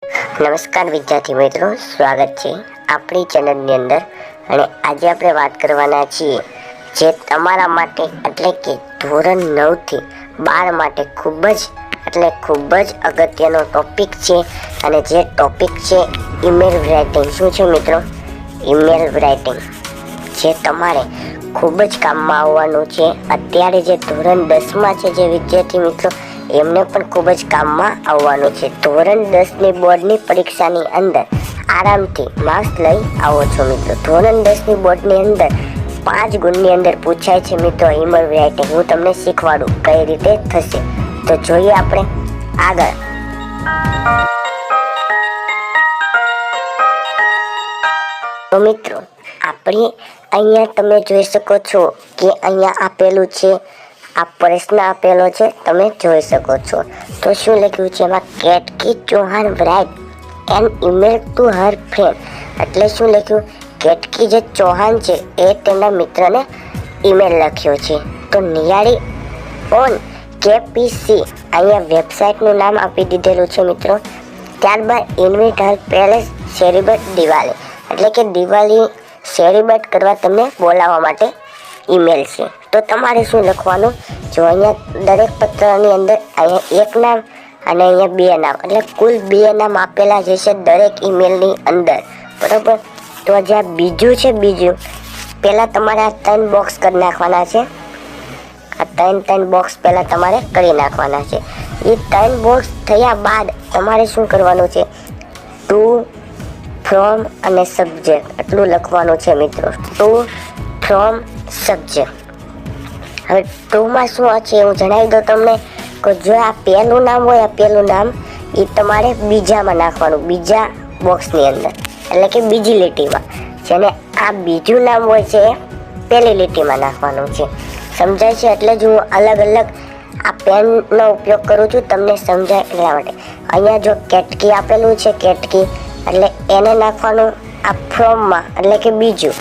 નમસ્કાર વિદ્યાર્થી મિત્રો, સ્વાગત છે આપણી ચેનલની અંદર. અને આજે આપણે વાત કરવાના છીએ જે તમારા માટે એટલે કે ધોરણ 9 થી 12 માટે ખૂબ જ અગત્યનો ટોપિક છે. અને જે ટોપિક છે ઈમેલ રાઇટિંગ. શું છે મિત્રો? ઈમેલ રાઇટિંગ જે તમારે ખૂબ જ કામમાં આવવાનું છે. અત્યારે જે ધોરણ 10માં છે જે વિદ્યાર્થી મિત્રો, એમને પણ ખૂબ જ કામમાં આવવાનું છે. ધોરણ 10ની બોર્ડની પરીક્ષાની અંદર આરામથી માર્ક્સ લઈ આવો છો મિત્રો. ધોરણ 10ની બોર્ડની અંદર 5 ગુણની અંદર પૂછાય છે મિત્રો ઈમેલ રાઇટિંગ. હું તમને શીખવાડું કઈ રીતે થશે. તો જોઈએ આપણે આગળ. તો મિત્રો, આપણે અહીંયા તમે જોઈ શકો છો કે અહીંયા આપેલું છે, આ પ્રશ્ન આપેલો છે, તમે જોઈ શકો છો. તો શું લખ્યું છે એમાં? Ketki Chauhan write an email to her friend. એટલે શું લખ્યું? કેટકી જે ચૌહાણ છે એ તેના મિત્રને ઈમેલ લખ્યો છે. તો નિયાળી ઓન KPC અહીંયા વેબસાઇટનું નામ આપી દીધેલું છે મિત્રો. ત્યારબાદ ઇન્વિટ હર પેલેસ સેલિબ્રેટ દિવાળી, એટલે કે દિવાળી સેલિબ્રેટ કરવા તમને બોલાવવા માટે ઈમેલ છે. તો તમારે શું લખવાનું? જો અહીંયા દરેક પત્રની અંદર અહીંયા એક નામ અને અહીંયા 2 નામ, એટલે કુલ 2 નામ આપેલા જે છે દરેક ઈમેલની અંદર, બરાબર. તો જે આ બીજું છે, બીજું પહેલાં તમારે આ 3 બોક્સ કરી નાખવાના છે. આ 3 બોક્સ પહેલાં તમારે કરી નાખવાના છે. એ 3 બોક્સ થયા બાદ તમારે શું કરવાનું છે? ટુ, ફ્રોમ અને સબ્જેક્ટ એટલું લખવાનું છે મિત્રો. To, from, subject. હવે ટુમાં શું છે હું જણાવી દઉં તમને. કે જો આ પહેલું નામ હોય, આ પહેલું નામ એ તમારે બીજામાં નાખવાનું, બીજા બોક્સની અંદર, એટલે કે બીજી લીટીમાં. જેને આ બીજું નામ હોય છે એ પહેલી લીટીમાં નાખવાનું છે. સમજાય છે? એટલે જ હું અલગ અલગ આ પેનનો ઉપયોગ કરું છું, તમને સમજાય એટલા માટે. અહીંયા જો કેટકી આપેલું છે, કેટકી એટલે એને નાખવાનું આ ફ્રોમમાં, એટલે કે બીજું.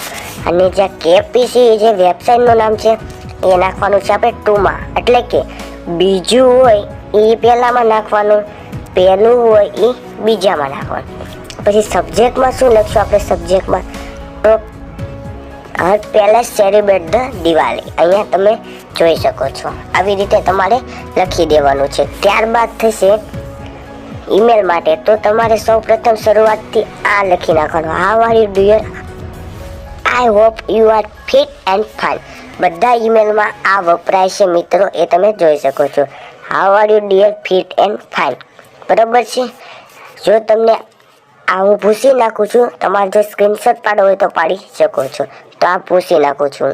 અને જ્યાં KPC જે વેબસાઇટનું નામ છે એ નાખવાનું છે આપણે 2માં, એટલે કે બીજું હોય એ પહેલામાં નાખવાનું, પહેલું હોય એ બીજામાં નાખવાનું. પછી સબ્જેક્ટમાં શું લખશું આપણે? સબ્જેક્ટમાં તો હર પેલેસ સેલિબ્રેટ ધ દિવાળી. અહીંયા તમે જોઈ શકો છો. આવી રીતે તમારે લખી દેવાનું છે. ત્યારબાદ થશે ઈમેલ માટે. તો તમારે સૌપ્રથમ શરૂઆતથી આ લખી નાખવાનું. How are you dear, I hope you are fit and fine. બધા ઈમેલમાં આ વપરાય છે મિત્રો, એ તમે જોઈ શકો છો. How are you dear, fit and fine. બરાબર છે. જો તમને આ હું ભૂસી નાખું છું, તમારે જો સ્ક્રીનશોટ પાડો હોય તો પાડી શકો છો. તો આ ભૂસી નાખું છું.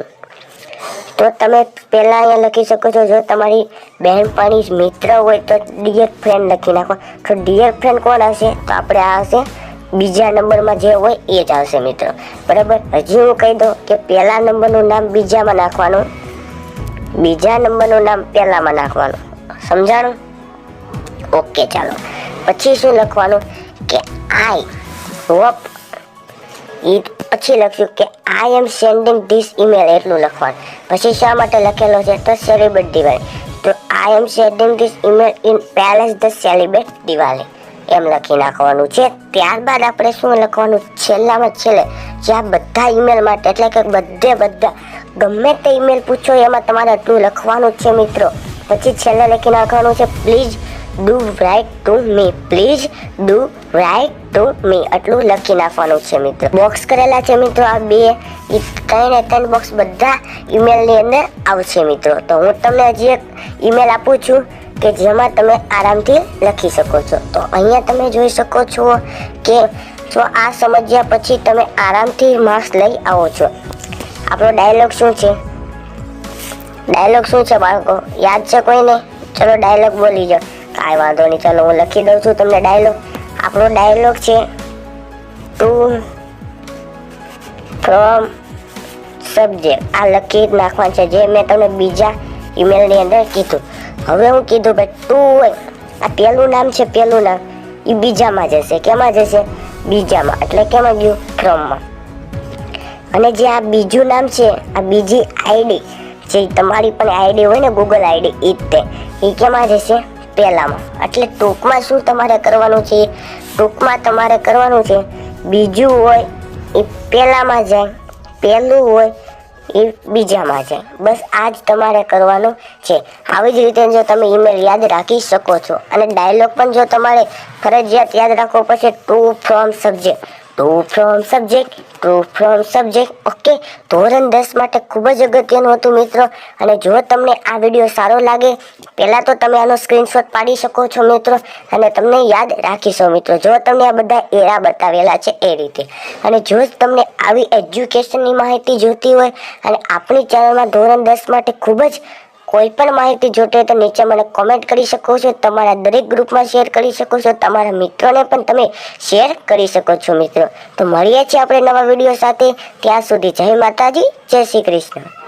તો તમે પહેલાં અહીંયા લખી શકો છો. જો તમારી બહેનપણી મિત્ર હોય તો ડિયર ફ્રેન્ડ લખી નાખો. તો ડિયર ફ્રેન્ડ કોણ આવશે? તો આપણે આ આવશે બીજા નંબરમાં જે હોય એ જ આવશે મિત્રો. બરાબર. હજી હું કહી દઉં કે પહેલા નંબરનું નામ બીજામાં નાખવાનું, બીજા નંબરનું નામ પહેલામાં નાખવાનું. સમજાણું? ઓકે, ચાલો. પછી શું લખવાનું? કે આઈ હોપ, એ પછી લખ્યું કે આઈ એમ સેન્ડિંગ ધીસ ઈમેલ, એટલું લખવાનું. પછી શા માટે લખેલો છે? તો સેલિબ્રેટ દિવાળી. તો I am sending this email in place the celebrate Diwali, એમ લખી નાખવાનું છે. ત્યારબાદ આપણે શું લખવાનું? છેલ્લામાં છેલ્લે જ્યાં બધા ઈમેલ માટે, એટલે કે બધા ગમે તે ઈમેલ પૂછો એમાં તમારે આટલું લખવાનું છે મિત્રો. પછી છેલ્લે લખી નાખવાનું છે please do write to me, please do write to me, આટલું લખી નાખવાનું છે મિત્રો. બોક્સ કરેલા છે મિત્રો આ 2, એ 3 બોક્સ બધા ઈમેલની અંદર આવશે મિત્રો. તો હું તમને હજી એક ઈમેલ આપું છું કે જેમાં તમે આરામથી લખી શકો છો. તો અહીંયા તમે જોઈ શકો છો કે જો આ સમજ્યા પછી તમે આરામથી માર્ક્સ લઈ આવો છો. આપણો ડાયલોગ શું છે? ડાયલોગ શું છે બાળકો? યાદ છે કોઈને? ચલો ડાયલોગ બોલી જાઓ. કાંઈ વાંધો નહીં, ચલો હું લખી દઉં છું તમને ડાયલોગ. આપણો ડાયલોગ છે ટુ, ફ્રોમ, સબ્જેક્ટ. આ લખી નાખવાનું છે જે મેં તમને બીજા ઈમેલની અંદર કીધું. હવે હું કીધું ભાઈ ટુ હોય, આ પહેલું નામ છે, પહેલું નામ એ બીજામાં જશે. કેમાં જશે? બીજામાં. એટલે કેમાં ગયું? ફ્રોમમાં. અને જે આ બીજું નામ છે, આ બીજી આઈડી જે તમારી પણ આઈડી હોય ને, ગૂગલ આઈડી, એ કેમાં જશે? પહેલામાં. એટલે ટૂંકમાં શું તમારે કરવાનું છે? ટૂંકમાં તમારે કરવાનું છે, બીજું હોય એ પહેલામાં જાય, પહેલું હોય એ બીજામાં જાય. બસ આ જ તમારે કરવાનું છે. આવી જ રીતે જો તમે ઈમેલ યાદ રાખી શકો છો અને ડાયલોગ પણ જો તમારે ફરજિયાત યાદ રાખવો પડશે, to from subject, to from subject, to from subject. Okay, ધોરણ 10 માટે ખૂબ જ અગત્યનું હતું મિત્રો. અને જો તમને આ વિડીયો સારો લાગે, પહેલાં તો તમે આનો સ્ક્રીનશોટ પાડી શકો છો મિત્રો અને તમને યાદ રાખીશો મિત્રો. જો તમને આ બધા એરા બતાવેલા છે એ રીતે. અને જો તમને આવી એજ્યુકેશનની માહિતી જોતી હોય અને આપણી ચેનલમાં ધોરણ 10 માટે ખૂબ જ કોઈ પણ માહિતી જોતી હોય તો નીચે મને કોમેન્ટ કરી શકો છો. તમારા દરેક ગ્રુપમાં શેર કરી શકો છો. તમારા મિત્રોને પણ તમે શેર કરી શકો છો મિત્રો. તો મળીએ છીએ આપણે નવા વિડીયો સાથે. ત્યાં સુધી જય માતાજી, જય શ્રી કૃષ્ણ.